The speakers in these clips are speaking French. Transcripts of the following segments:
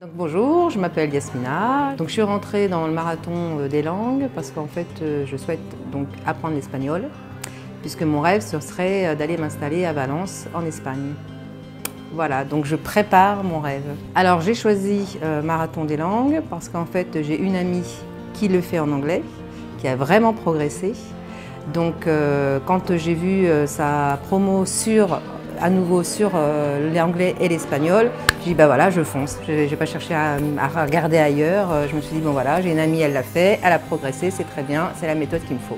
Donc bonjour, je m'appelle Yasmina. Donc je suis rentrée dans le marathon des langues parce qu'en fait je souhaite donc apprendre l'espagnol puisque mon rêve ce serait d'aller m'installer à Valence en Espagne. Voilà, donc je prépare mon rêve. Alors j'ai choisi Marathon des langues parce qu'en fait j'ai une amie qui le fait en anglais, qui a vraiment progressé. Donc quand j'ai vu sa promo à nouveau sur l'anglais et l'espagnol, j'ai dit bah voilà, je fonce. Je n'ai pas cherché à regarder ailleurs. Je me suis dit bon voilà, j'ai une amie, elle l'a fait, elle a progressé, c'est très bien, c'est la méthode qu'il me faut.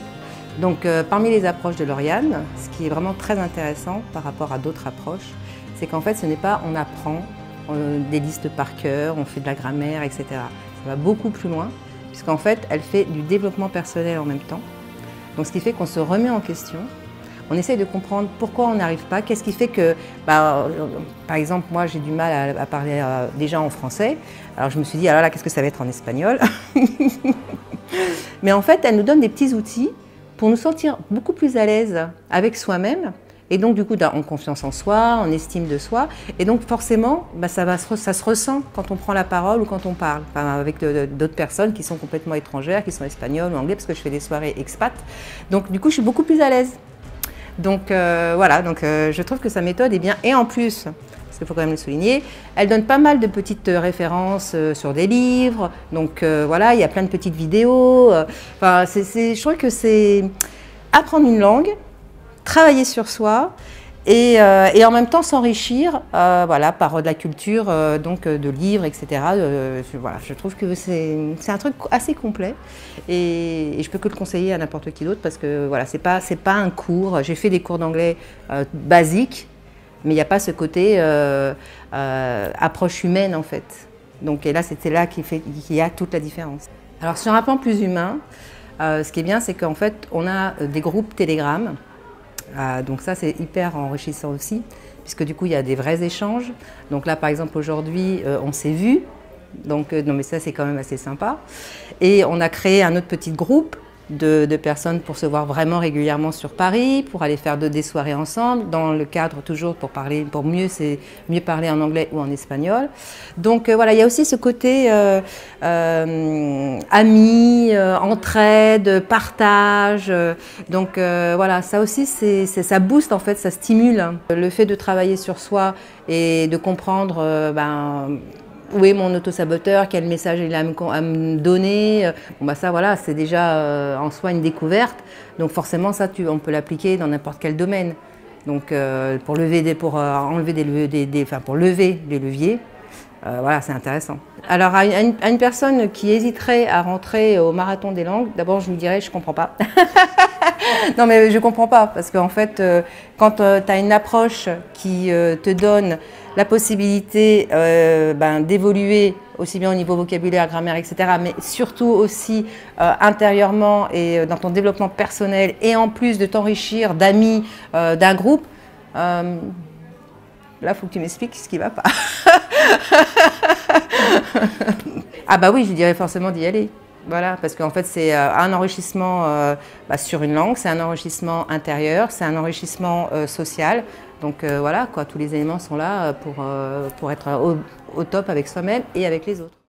Donc parmi les approches de Lauriane, ce qui est vraiment très intéressant par rapport à d'autres approches, c'est qu'en fait ce n'est pas on apprend des listes par cœur, on fait de la grammaire, etc. Ça va beaucoup plus loin, puisqu'en fait elle fait du développement personnel en même temps. Donc ce qui fait qu'on se remet en question. On essaye de comprendre pourquoi on n'arrive pas, qu'est-ce qui fait que, par exemple, moi j'ai du mal à parler déjà en français, alors je me suis dit, alors là, qu'est-ce que ça va être en espagnol? Mais en fait, elle nous donne des petits outils pour nous sentir beaucoup plus à l'aise avec soi-même, et donc du coup, en confiance en soi, en estime de soi, et donc forcément, ça se ressent quand on prend la parole ou quand on parle, avec d'autres personnes qui sont complètement étrangères, qui sont espagnoles ou anglais, parce que je fais des soirées expat, donc du coup, je suis beaucoup plus à l'aise. Donc voilà, je trouve que sa méthode est bien. Et en plus, parce qu'il faut quand même le souligner, elle donne pas mal de petites références sur des livres. Donc voilà, il y a plein de petites vidéos. Je trouve que c'est apprendre une langue, travailler sur soi et en même temps s'enrichir voilà, par de la culture, de livres, etc. Voilà, je trouve que c'est un truc assez complet et je peux que le conseiller à n'importe qui d'autre parce que voilà, c'est pas un cours. J'ai fait des cours d'anglais basiques, mais il n'y a pas ce côté approche humaine en fait. Donc, et là, c'était là qu'il y a toute la différence. Alors sur un plan plus humain, ce qui est bien, c'est qu'en fait, on a des groupes Telegram. Donc ça c'est hyper enrichissant aussi, puisque du coup il y a des vrais échanges. Donc là par exemple aujourd'hui on s'est vu, donc non mais ça c'est quand même assez sympa. Et on a créé un autre petit groupe de personnes pour se voir vraiment régulièrement sur Paris, pour aller faire des soirées ensemble, dans le cadre toujours pour mieux parler en anglais ou en espagnol. Donc voilà, il y a aussi ce côté amis, entraide, partage. Donc voilà, ça aussi, ça booste en fait, ça stimule. Le fait de travailler sur soi et de comprendre où est mon autosaboteur, quel message il a à me donner. Bon, ça, voilà, c'est déjà en soi une découverte. Donc forcément, ça, on peut l'appliquer dans n'importe quel domaine. Donc pour lever des leviers, voilà, c'est intéressant. Alors à une personne qui hésiterait à rentrer au marathon des langues, d'abord je lui dirais je comprends pas. Non mais je comprends pas parce qu'en fait quand tu as une approche qui te donne la possibilité d'évoluer aussi bien au niveau vocabulaire, grammaire, etc. mais surtout aussi intérieurement et dans ton développement personnel et en plus de t'enrichir d'amis d'un groupe, là il faut que tu m'expliques ce qui ne va pas. Ah bah oui, je dirais forcément d'y aller. Voilà, parce qu'en fait c'est un enrichissement sur une langue, c'est un enrichissement intérieur, c'est un enrichissement social. Donc voilà, quoi, tous les éléments sont là pour être au top avec soi-même et avec les autres.